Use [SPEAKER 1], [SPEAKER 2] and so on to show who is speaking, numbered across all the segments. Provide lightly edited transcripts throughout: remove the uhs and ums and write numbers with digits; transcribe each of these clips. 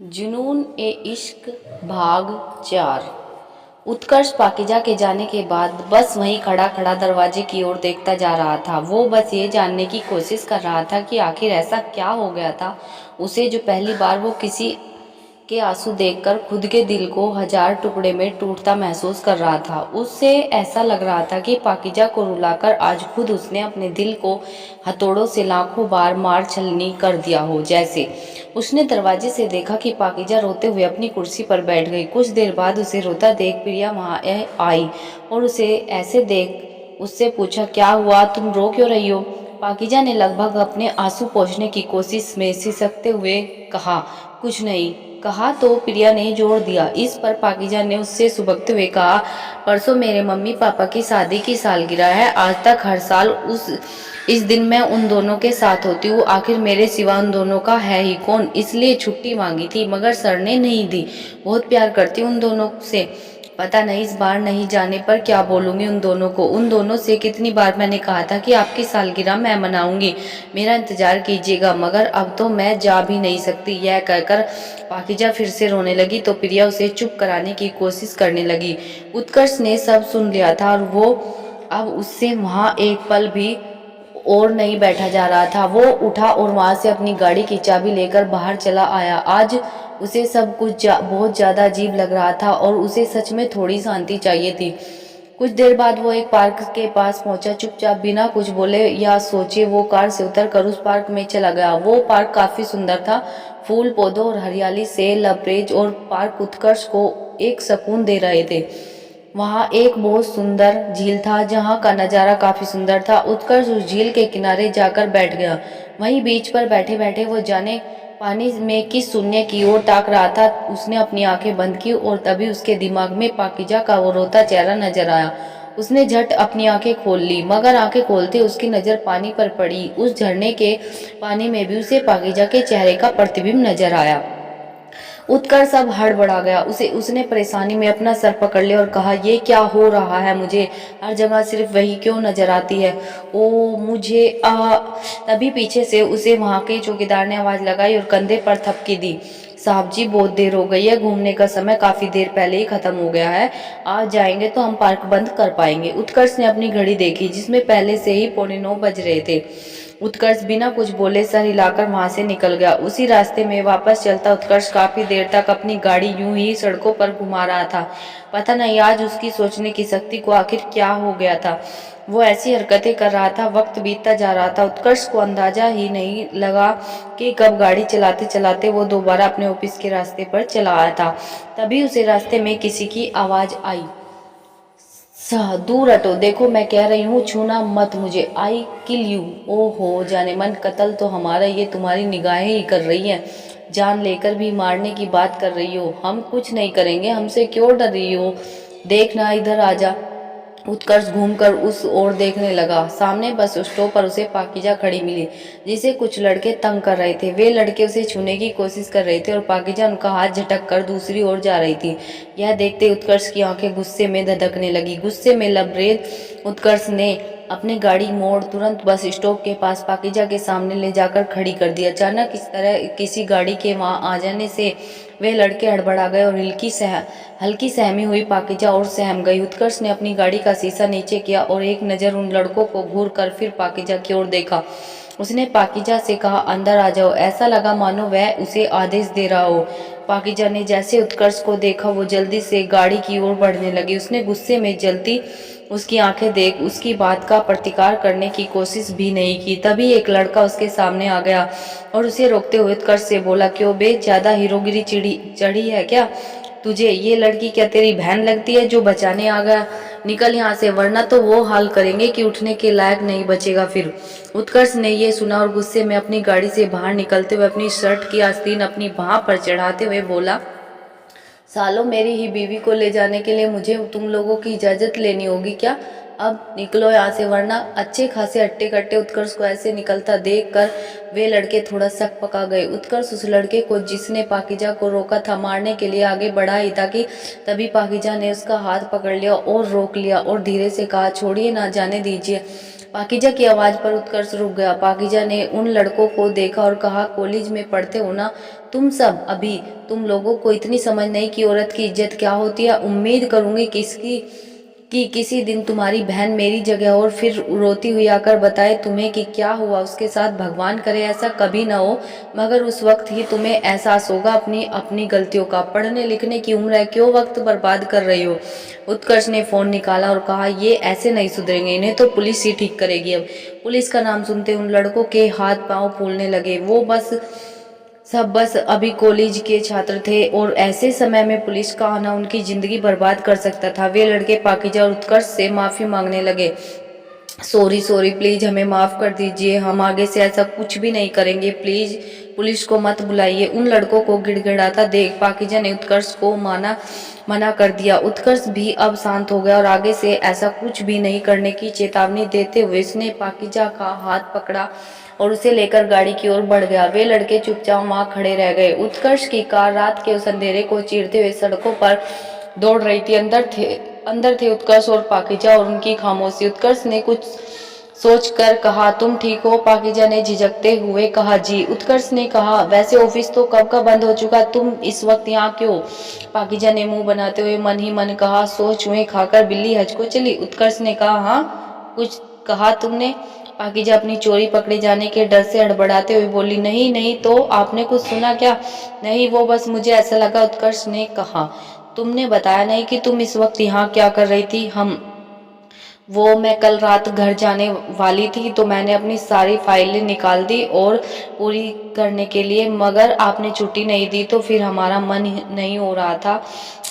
[SPEAKER 1] जुनून ए इश्क भाग 4। उत्कर्ष पाकीज़ा के जाने के बाद बस वहीं खड़ा खड़ा दरवाजे की ओर देखता जा रहा था। वो बस ये जानने की कोशिश कर रहा था कि आखिर ऐसा क्या हो गया था उसे, जो पहली बार वो किसी के आंसू देखकर खुद के दिल को हजार टुकड़े में टूटता महसूस कर रहा था। उससे ऐसा लग रहा था कि पाकीज़ा को रुलाकर आज खुद उसने अपने दिल को हथौड़ों से लाखों बार मार छलनी कर दिया हो। जैसे उसने दरवाजे से देखा कि पाकीज़ा रोते हुए अपनी कुर्सी पर बैठ गई। कुछ देर बाद उसे रोता देख प्रिया वहाँ आई और उसे ऐसे देख उससे पूछा, क्या हुआ, तुम रो क्यों रही हो? पाकीज़ा ने लगभग अपने आंसू पोंछने की कोशिश में सिसकते हुए कहा, कुछ नहीं। कहा तो प्रिया ने जोर दिया। इस पर पाकीज़ा ने उससे सुबकते हुए कहा, परसों मेरे मम्मी पापा की शादी की सालगिरह है। आज तक हर साल इस दिन मैं उन दोनों के साथ होती हूँ। आखिर मेरे सिवा उन दोनों का है ही कौन? इसलिए छुट्टी मांगी थी मगर सर ने नहीं दी। बहुत प्यार करती हूँ उन दोनों से। पता नहीं इस बार नहीं जाने पर क्या बोलूँगी उन दोनों को। उन दोनों से कितनी बार मैंने कहा था कि आपकी सालगिरह मैं मनाऊंगी, मेरा इंतजार कीजिएगा, मगर अब तो मैं जा भी नहीं सकती। यह कहकर पाकीज़ा फिर से रोने लगी तो प्रिया उसे चुप कराने की कोशिश करने लगी। उत्कर्ष ने सब सुन लिया था और वो अब उससे वहाँ एक पल भी और नहीं बैठा जा रहा था। वो उठा और वहां से अपनी गाड़ी की चाबी लेकर बाहर चला आया। आज उसे सब कुछ बहुत ज़्यादा अजीब लग रहा था और उसे सच में थोड़ी शांति चाहिए थी। कुछ देर बाद वो एक पार्क के पास पहुंचा। चुपचाप बिना कुछ बोले या सोचे वो कार से उतरकर उस पार्क में चला गया। वो पार्क काफ़ी सुंदर था, फूल पौधों और हरियाली से लबरेज, और पार्क उत्कर्ष को एक सुकून दे रहे थे। वहाँ एक बहुत सुंदर झील था जहाँ का नज़ारा काफ़ी सुंदर था। उत्कर्ष उस झील के किनारे जाकर बैठ गया। वहीं बीच पर बैठे बैठे वो जाने पानी में किस शून्य की ओर ताक रहा था। उसने अपनी आंखें बंद की और तभी उसके दिमाग में पाकीज़ा का वो रोता चेहरा नजर आया। उसने झट अपनी आंखें खोल ली, मगर आंखें खोलते उसकी नज़र पानी पर पड़ी। उस झरने के पानी में भी उसे पाकीज़ा के चेहरे का प्रतिबिंब नजर आया। उत्कर्ष अब हड़बड़ा गया। उसने परेशानी में अपना सर पकड़ लिया और कहा, ये क्या हो रहा है? मुझे हर जगह सिर्फ वही क्यों नजर आती है? ओ मुझे तभी पीछे से उसे वहाँ के चौकीदार ने आवाज लगाई और कंधे पर थपकी दी। साहब जी, बहुत देर हो गई है, घूमने का समय काफी देर पहले ही खत्म हो गया है। आज जाएंगे तो हम पार्क बंद कर पाएंगे। उत्कर्ष ने अपनी घड़ी देखी जिसमें पहले से ही 9:15 बज रहे थे। उत्कर्ष बिना कुछ बोले सर हिलाकर वहां से निकल गया। उसी रास्ते में वापस चलता उत्कर्ष काफी देर तक अपनी गाड़ी यूं ही सड़कों पर घुमा रहा था। पता नहीं आज उसकी सोचने की शक्ति को आखिर क्या हो गया था। वो ऐसी हरकतें कर रहा था। वक्त बीतता जा रहा था। उत्कर्ष को अंदाजा ही नहीं लगा कि कब गाड़ी चलाते चलाते वो दोबारा अपने ऑफिस के रास्ते पर चला आया था। तभी उसे रास्ते में किसी की आवाज आई, दूर हटो, देखो मैं कह रही हूँ, छूना मत मुझे, आई किल यू। ओहो जाने मन, कत्ल तो हमारा, ये तुम्हारी निगाहें ही कर रही हैं। जान लेकर भी मारने की बात कर रही हो। हम कुछ नहीं करेंगे, हमसे क्यों डर रही हो? देखना, इधर आजा। उत्कर्ष घूमकर उस ओर देखने लगा। सामने बस स्टॉप पर उसे पाकीज़ा खड़ी मिली, जिसे कुछ लड़के तंग कर रहे थे। वे लड़के उसे छूने की कोशिश कर रहे थे और पाकीज़ा उनका हाथ झटक कर दूसरी ओर जा रही थी। यह देखते उत्कर्ष की आंखें गुस्से में धधकने लगी। गुस्से में लबरेज उत्कर्ष ने अपनी गाड़ी मोड़ तुरंत बस स्टॉप के पास पाकीज़ा के सामने ले जाकर खड़ी कर दी। अचानक इस तरह किसी गाड़ी के वहां आ जाने से वे लड़के हड़बड़ा गए और हल्की सहमी हुई पाकीज़ा और सहम गई। उत्कर्ष ने अपनी गाड़ी का शीशा नीचे किया और एक नज़र उन लड़कों को घूर कर फिर पाकीज़ा की ओर देखा। उसने पाकीज़ा से कहा, अंदर आ जाओ। ऐसा लगा मानो वह उसे आदेश दे रहा हो। पाकीज़ा ने जैसे उत्कर्ष को देखा वो जल्दी से गाड़ी की ओर बढ़ने लगी। उसने गुस्से में जलती उसकी आंखें देख उसकी बात का प्रतिकार करने की कोशिश भी नहीं की। तभी एक लड़का उसके सामने आ गया और उसे रोकते हुए उत्कर्ष से बोला, क्यों बे, ज्यादा हीरोगिरी चढ़ी है क्या तुझे? ये लड़की क्या तेरी बहन लगती है जो बचाने आ गया? निकल यहाँ से, वरना तो वो हाल करेंगे कि उठने के लायक नहीं बचेगा फिर। उत्कर्ष ने ये सुना और गुस्से में अपनी गाड़ी से बाहर निकलते हुए अपनी शर्ट की आस्तीन अपनी बाह पर चढ़ाते हुए बोला, सालों, मेरी ही बीवी को ले जाने के लिए मुझे तुम लोगों की इजाजत लेनी होगी क्या? अब निकलो यहाँ से, वरना। अच्छे खासे हट्टे कट्टे उत्कर्ष को ऐसे निकलता देखकर वे लड़के थोड़ा शक पका गए। उत्कर्ष उस लड़के को जिसने पाकीज़ा को रोका था मारने के लिए आगे बढ़ा ही था कि तभी पाकीज़ा ने उसका हाथ पकड़ लिया और रोक लिया और धीरे से कहा, छोड़िए ना, जाने दीजिए। पाकीजा की आवाज़ पर उत्कर्ष रुक गया। पाकीजा ने उन लड़कों को देखा और कहा, कॉलेज में पढ़ते हो ना तुम सब अभी? तुम लोगों को इतनी समझ नहीं कि औरत की इज्जत क्या होती है। उम्मीद करूंगी कि किसी दिन तुम्हारी बहन मेरी जगह और फिर रोती हुई आकर बताए तुम्हें कि क्या हुआ उसके साथ। भगवान करे ऐसा कभी ना हो, मगर उस वक्त ही तुम्हें एहसास होगा अपनी अपनी गलतियों का। पढ़ने लिखने की उम्र है, क्यों वक्त बर्बाद कर रही हो? उत्कर्ष ने फोन निकाला और कहा, ये ऐसे नहीं सुधरेंगे, इन्हें तो पुलिस ही ठीक करेगी। अब पुलिस का नाम सुनते उन लड़कों के हाथ पांव फूलने लगे। वो बस अभी कॉलेज के छात्र थे और ऐसे समय में पुलिस का आना उनकी जिंदगी बर्बाद कर सकता था। वे लड़के पाकीजा और उत्कर्ष से माफी मांगने लगे। सॉरी सॉरी, प्लीज हमें माफ कर दीजिए, हम आगे से ऐसा कुछ भी नहीं करेंगे, प्लीज पुलिस को मत बुलाइए। उन लड़कों को गिड़गिड़ाता देख पाकीजा ने उत्कर्ष को मना कर दिया। उत्कर्ष भी अब शांत हो गया और आगे से ऐसा कुछ भी नहीं करने की चेतावनी देते हुए उसने पाकीजा का हाथ पकड़ा और उसे लेकर गाड़ी की ओर बढ़ गया। वे लड़के चुपचाप वहां खड़े रह गए। उत्कर्ष की कार रात के उस अंधेरे को चीरते हुए सड़कों पर दौड़ रही थी। अंदर थे उत्कर्ष और पाकीजा और उनकी खामोशी। उत्कर्ष ने कुछ सोचकर कहा, तुम ठीक हो? पाकीजा ने झिझकते हुए कहा, जी। उत्कर्ष ने कहा, वैसे ऑफिस तो कब का बंद हो चुका, तुम इस वक्त यहाँ क्यों? पाकीजा ने मुंह बनाते हुए मन ही मन कहा, सो चूहे खाकर बिल्ली हज को चली। उत्कर्ष ने कहा, हाँ कुछ कहा तुमने? पाकीजा अपनी चोरी पकड़े जाने के डर से हड़बड़ाते हुए बोली, नहीं नहीं, तो आपने कुछ सुना क्या? नहीं, वो बस मुझे ऐसा लगा। उत्कर्ष ने कहा, तुमने बताया नहीं कि तुम इस वक्त यहाँ क्या कर रही थी? मैं कल रात घर जाने वाली थी तो मैंने अपनी सारी फाइलें निकाल दी और पूरी करने के लिए, मगर आपने छुट्टी नहीं दी तो फिर हमारा मन नहीं हो रहा था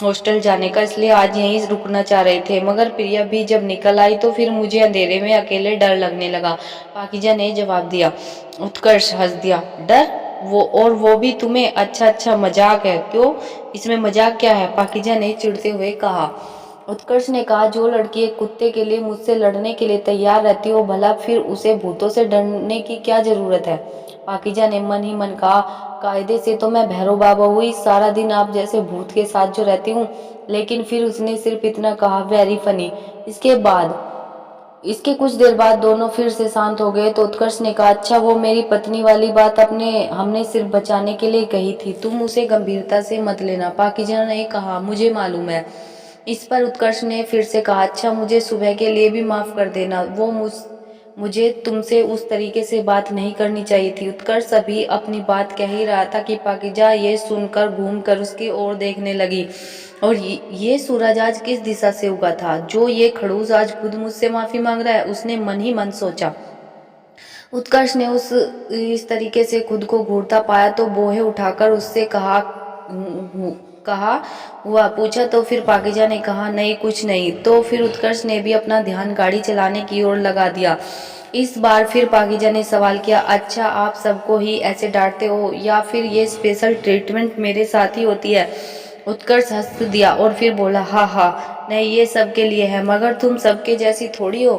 [SPEAKER 1] हॉस्टल जाने का, इसलिए आज यहीं रुकना चाह रहे थे। मगर प्रिया भी जब निकल आई तो फिर मुझे अंधेरे में अकेले डर लगने लगा, पाकीजा ने जवाब दिया। उत्कर्ष हंस दिया, डर? वो भी तुम्हें? अच्छा, मजाक है। क्यों, इसमें मजाक क्या है? पाकीजा ने चिढ़ते हुए कहा। उत्कर्ष ने कहा, जो लड़की एक कुत्ते के लिए मुझसे लड़ने के लिए तैयार रहती हो, भला फिर उसे भूतों से डरने की क्या जरूरत है? पाकीजा ने मन ही मन कहा, कायदे से तो मैं भैरव बाबा हुई, सारा दिन आप जैसे भूत के साथ जो रहती हूँ। लेकिन फिर उसने सिर्फ इतना कहा, वेरी फनी। इसके कुछ देर बाद दोनों फिर से शांत हो गए तो उत्कर्ष ने कहा, अच्छा, वो मेरी पत्नी वाली बात हमने सिर्फ बचाने के लिए कही थी, तुम उसे गंभीरता से मत लेना। पाकीजा ने कहा, मुझे मालूम है। इस पर उत्कर्ष ने फिर से कहा, अच्छा, मुझे सुबह के लिए भी माफ कर देना, मुझे तुमसे उस तरीके से बात नहीं करनी चाहिए थी। उत्कर्ष अभी अपनी बात कह ही रहा था कि पाकीजा ये सुनकर घूमकर उसकी ओर देखने लगी। और ये सूरज आज किस दिशा से उगा था जो ये खड़ूस आज खुद मुझसे माफी मांग रहा है? उसने मन ही मन सोचा। उत्कर्ष ने इस तरीके से खुद को घूरता पाया तो बोहे उठाकर उससे कहा हुआ पूछा तो फिर पाकीजा ने कहा, नहीं कुछ नहीं। तो फिर उत्कर्ष ने भी अपना ध्यान गाड़ी चलाने की ओर लगा दिया। इस बार फिर पाकीजा ने सवाल किया, अच्छा, आप सबको ही ऐसे डांटते हो या फिर ये स्पेशल ट्रीटमेंट मेरे साथ ही होती है? उत्कर्ष हंस दिया और फिर बोला, हाँ, नहीं, ये सबके लिए है, मगर तुम सबके जैसी थोड़ी हो।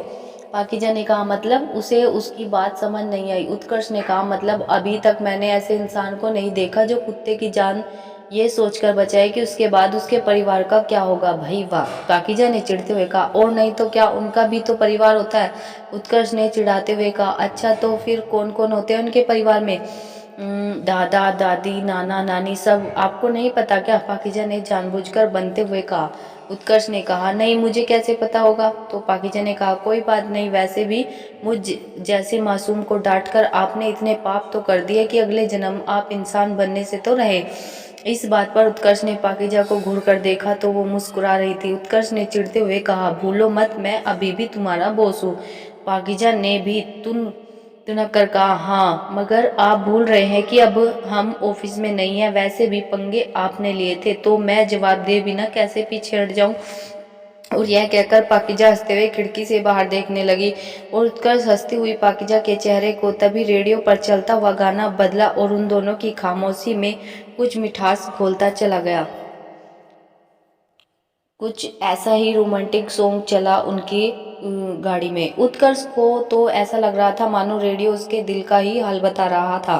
[SPEAKER 1] पाकीजा ने कहा, मतलब? उसे उसकी बात समझ नहीं आई। उत्कर्ष ने कहा, मतलब अभी तक मैंने ऐसे इंसान को नहीं देखा जो कुत्ते की जान ये सोचकर बचाए कि उसके बाद उसके परिवार का क्या होगा। भाई वाह, पाकीजा ने चिढ़ते हुए कहा, और नहीं तो क्या, उनका भी तो परिवार होता है। उत्कर्ष ने चिढ़ाते हुए कहा, अच्छा, तो फिर कौन कौन होते हैं उनके परिवार में? दादा दादी नाना नानी सब आपको नहीं पता क्या? पाकीजा ने जानबूझकर बनते हुए कहा। उत्कर्ष ने कहा, नहीं, मुझे कैसे पता होगा? तो पाकीजा ने कहा, कोई बात नहीं, वैसे भी मुझ जैसे मासूम को डांटकर आपने इतने पाप तो कर दिए कि अगले जन्म आप इंसान बनने से तो रहे। इस बात पर उत्कर्ष ने पाकीजा को घूर कर देखा तो वो मुस्कुरा रही थी। उत्कर्ष ने चिढ़ते हुए कहा, भूलो मत, मैं अभी भी तुम्हारा बॉस हूँ। पाकीजा ने भी तुनक कर कहा, हाँ, मगर आप भूल रहे हैं कि अब हम ऑफिस में नहीं है, वैसे भी पंगे आपने लिए थे तो मैं जवाब दे बिना कैसे पीछे हट जाऊं? और यह कहकर पाकीजा हंसते हुए खिड़की से बाहर देखने लगी और उत्कर्ष हंसती हुई पाकीजा के चेहरे को तभी रेडियो पर चलता हुआ गाना बदला और उन दोनों की खामोशी में कुछ मिठास घोलता चला गया। कुछ ऐसा ही रोमांटिक सॉन्ग चला उनकी गाड़ी में। उत्कर्ष को तो ऐसा लग रहा था मानो रेडियो उसके दिल का ही हाल बता रहा था।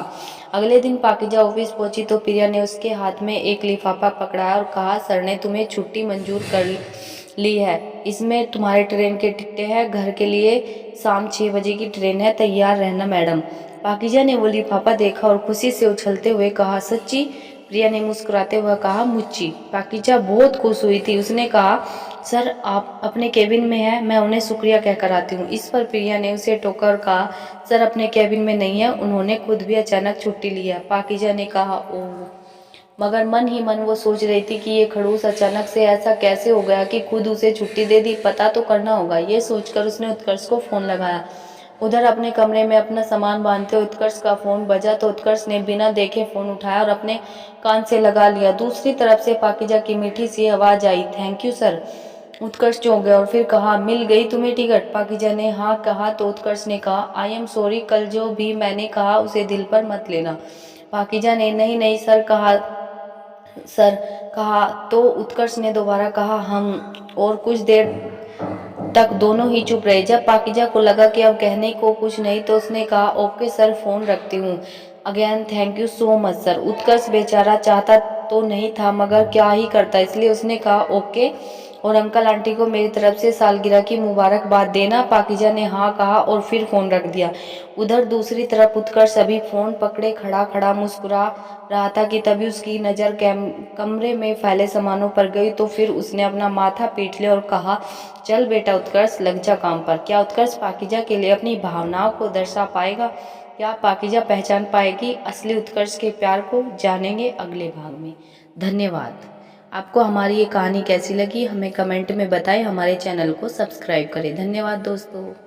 [SPEAKER 1] अगले दिन पाकीजा ऑफिस पहुंची तो प्रिया ने उसके हाथ में एक लिफाफा पकड़ाया और कहा, सर ने तुम्हें छुट्टी मंजूर ली है, इसमें तुम्हारे ट्रेन के टिकटें हैं, घर के लिए शाम 6 बजे की ट्रेन है, तैयार रहना मैडम। पाकीज़ा ने वो लिफाफा देखा और खुशी से उछलते हुए कहा, सच्ची? प्रिया ने मुस्कुराते हुए कहा, मुच्ची। पाकीज़ा बहुत खुश हुई थी। उसने कहा, सर आप अपने केबिन में हैं, मैं उन्हें शुक्रिया कहकर आती हूँ। इस पर प्रिया ने उसे टोका और कहा, सर अपने केबिन में नहीं है, उन्होंने खुद भी अचानक छुट्टी ली है। पाकीज़ा ने कहा, ओह। मगर मन ही मन वो सोच रही थी कि ये खड़ूस अचानक से ऐसा कैसे हो गया कि खुद उसे छुट्टी दे दी, पता तो करना होगा। ये सोचकर उसने उत्कर्ष को फ़ोन लगाया। उधर अपने कमरे में अपना सामान बांधते उत्कर्ष का फ़ोन बजा तो उत्कर्ष ने बिना देखे फ़ोन उठाया और अपने कान से लगा लिया। दूसरी तरफ से पाकीज़ा की मीठी सी आवाज़ आई, थैंक यू सर। उत्कर्ष चौंक गया और फिर कहा, मिल गई तुम्हें टिकट? पाकीज़ा ने हाँ कहा तो उत्कर्ष ने कहा, आई एम सॉरी, कल जो भी मैंने कहा उसे दिल पर मत लेना। पाकीज़ा ने नहीं नहीं सर कहा तो उत्कर्ष ने दोबारा कहा, हम। और कुछ देर तक दोनों ही चुप रहे। जब पाकीज़ा को लगा कि अब कहने को कुछ नहीं तो उसने कहा, ओके सर, फ़ोन रखती हूँ। Again thank you so much sir. Utkarsh बेचारा चाहता तो नहीं था मगर क्या ही करता, इसलिए उसने कहा, ओके, और अंकल आंटी को मेरी तरफ से सालगिरह की मुबारकबाद देना। पाकीज़ा ने हाँ कहा और फिर फ़ोन रख दिया। उधर दूसरी तरफ उत्कर्ष अभी फ़ोन पकड़े खड़ा खड़ा मुस्कुरा रहा था कि तभी उसकी नज़र कमरे में फैले सामानों पर गई। तो फिर उसने अपना माथा पीट लिया और कहा, चल बेटा उत्कर्ष, लग जा काम पर। क्या उत्कर्ष पाकीज़ा के लिए अपनी भावनाओं को दर्शा पाएगा? क्या पाकीज़ा पहचान पाएगी असली उत्कर्ष के प्यार को? जानेंगे अगले भाग में। धन्यवाद। आपको हमारी ये कहानी कैसी लगी हमें कमेंट में बताएं। हमारे चैनल को सब्सक्राइब करें। धन्यवाद दोस्तों।